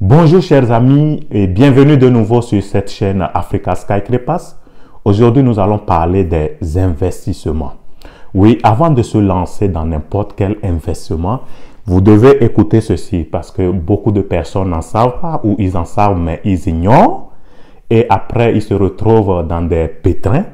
Bonjour chers amis et bienvenue de nouveau sur cette chaîne Africa Sky Crepas. Aujourd'hui, nous allons parler des investissements. Oui, avant de se lancer dans n'importe quel investissement, vous devez écouter ceci parce que beaucoup de personnes n'en savent pas ou ils en savent mais ils ignorent et après ils se retrouvent dans des pétrins.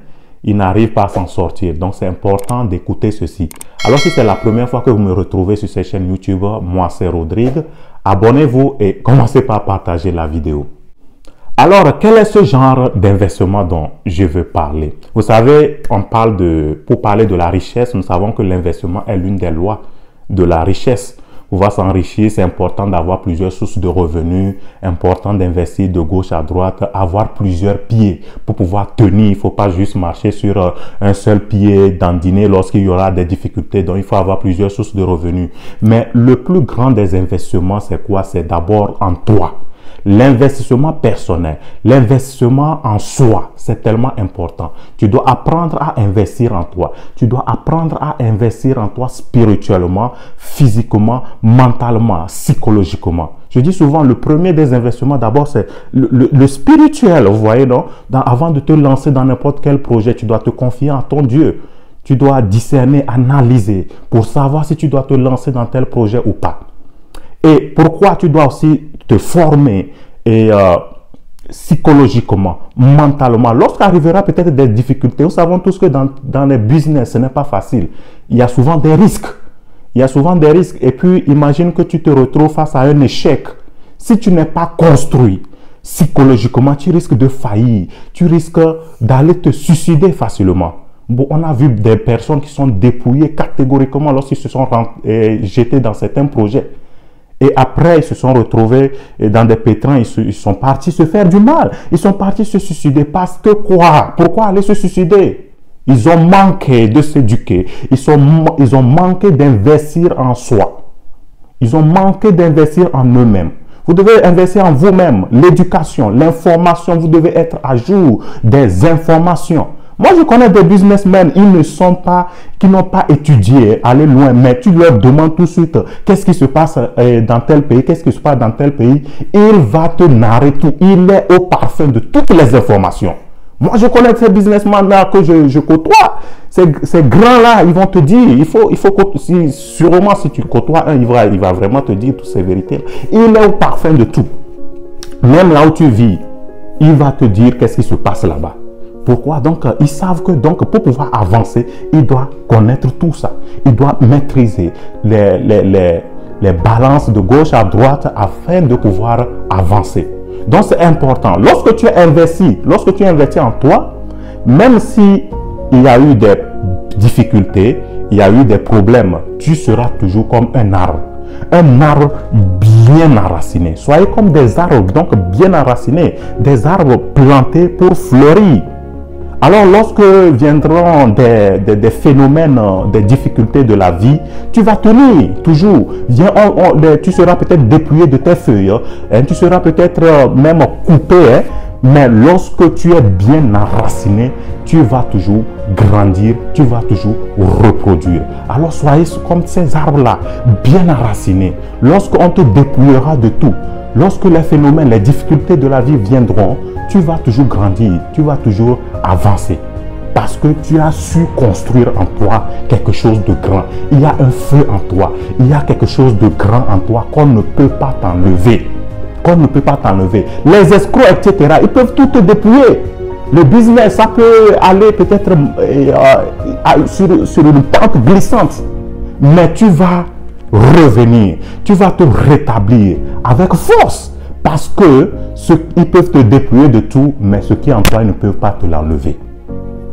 Ils n'arrivent pas à s'en sortir. Donc, c'est important d'écouter ceci. Alors, si c'est la première fois que vous me retrouvez sur cette chaîne YouTube, moi, c'est Rodrigue. Abonnez-vous et commencez par partager la vidéo. Alors, quel est ce genre d'investissement dont je veux parler? Vous savez, pour parler de la richesse, nous savons que l'investissement est l'une des lois de la richesse. Pour pouvoir s'enrichir, c'est important d'avoir plusieurs sources de revenus, important d'investir de gauche à droite, avoir plusieurs pieds pour pouvoir tenir. Il ne faut pas juste marcher sur un seul pied, dandiner lorsqu'il y aura des difficultés. Donc, il faut avoir plusieurs sources de revenus. Mais le plus grand des investissements, c'est quoi? C'est d'abord en toi. L'investissement personnel, l'investissement en soi, c'est tellement important. Tu dois apprendre à investir en toi. Tu dois apprendre à investir en toi spirituellement, physiquement, mentalement, psychologiquement. Je dis souvent, le premier des investissements, d'abord, c'est le spirituel. Vous voyez, non? Avant de te lancer dans n'importe quel projet, tu dois te confier en ton Dieu. Tu dois discerner, analyser pour savoir si tu dois te lancer dans tel projet ou pas. Et pourquoi tu dois aussi te former et psychologiquement, mentalement. Lorsqu'arrivera peut-être des difficultés, nous savons tous que dans les business, ce n'est pas facile. Il y a souvent des risques. Il y a souvent des risques. Et puis, imagine que tu te retrouves face à un échec. Si tu n'es pas construit psychologiquement, tu risques de faillir. Tu risques d'aller te suicider facilement. Bon, on a vu des personnes qui sont dépouillées catégoriquement lorsqu'ils se sont jetés dans certains projets. Et après, ils se sont retrouvés dans des pétrins, ils sont partis se faire du mal. Ils sont partis se suicider parce que quoi? Pourquoi aller se suicider? Ils ont manqué de s'éduquer. Ils ont manqué d'investir en soi. Ils ont manqué d'investir en eux-mêmes. Vous devez investir en vous-même. L'éducation, l'information, vous devez être à jour des informations. Moi, je connais des businessmen, qui n'ont pas étudié, aller loin, mais tu leur demandes tout de suite qu'est-ce qui se passe dans tel pays, qu'est-ce qui se passe dans tel pays. Il va te narrer tout. Il est au parfum de toutes les informations. Moi, je connais ces businessmen-là que je côtoie. Ces grands-là, ils vont te dire, sûrement si tu côtoies un, il va vraiment te dire toutes ces vérités. Il est au parfum de tout. Même là où tu vis, il va te dire qu'est-ce qui se passe là-bas. Pourquoi? Donc, ils savent que pour pouvoir avancer, il doit connaître tout ça. Il doit maîtriser les balances de gauche à droite afin de pouvoir avancer. Donc, c'est important. Lorsque tu investis en toi, même si il y a eu des difficultés, il y a eu des problèmes, tu seras toujours comme un arbre. Un arbre bien enraciné. Soyez comme des arbres, donc bien enracinés. Des arbres plantés pour fleurir. Alors, lorsque viendront des phénomènes, des difficultés de la vie, tu vas tenir toujours. Tu seras peut-être dépouillé de tes feuilles, hein, tu seras peut-être même coupé, hein, mais lorsque tu es bien enraciné, tu vas toujours grandir, tu vas toujours reproduire. Alors, soyez comme ces arbres-là, bien enracinés. Lorsqu'on te dépouillera de tout, lorsque les phénomènes, les difficultés de la vie viendront, tu vas toujours grandir, tu vas toujours avancer. Parce que tu as su construire en toi quelque chose de grand. Il y a un feu en toi. Il y a quelque chose de grand en toi qu'on ne peut pas t'enlever. Qu'on ne peut pas t'enlever. Les escrocs, etc., ils peuvent tout te dépouiller. Le business, ça peut aller peut-être sur une pente glissante. Mais tu vas revenir. Tu vas te rétablir avec force. Parce que ils peuvent te dépouiller de tout, mais ce qui est en toi, ils ne peuvent pas te l'enlever.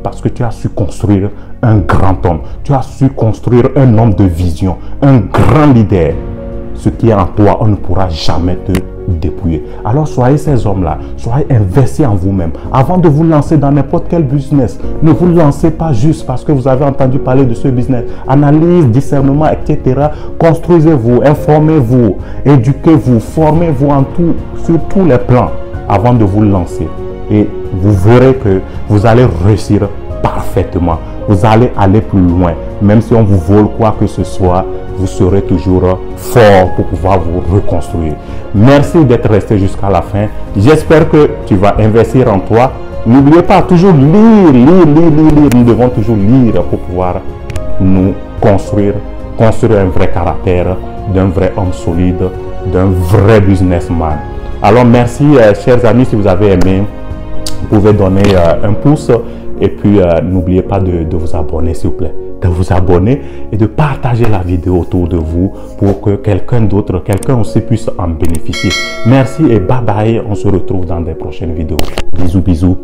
Parce que tu as su construire un grand homme. Tu as su construire un homme de vision, un grand leader. Ce qui est en toi, on ne pourra jamais te dépouiller. Alors soyez ces hommes-là, soyez investis en vous-même. Avant de vous lancer dans n'importe quel business, ne vous lancez pas juste parce que vous avez entendu parler de ce business. Analyse, discernement, etc. Construisez-vous, informez-vous, éduquez-vous, formez-vous sur tous les plans avant de vous lancer. Et vous verrez que vous allez réussir parfaitement. Vous allez aller plus loin. Même si on vous vole quoi que ce soit, vous serez toujours fort pour pouvoir vous reconstruire. Merci d'être resté jusqu'à la fin. J'espère que tu vas investir en toi. N'oubliez pas, toujours lire, lire. Nous devons toujours lire pour pouvoir nous construire un vrai caractère, d'un vrai homme solide, d'un vrai businessman. Alors merci, chers amis, si vous avez aimé, vous pouvez donner un pouce et puis n'oubliez pas de vous abonner, s'il vous plaît. De vous abonner et de partager la vidéo autour de vous pour que quelqu'un d'autre, quelqu'un aussi puisse en bénéficier. Merci et bye bye. On se retrouve dans des prochaines vidéos. Bisous, bisous.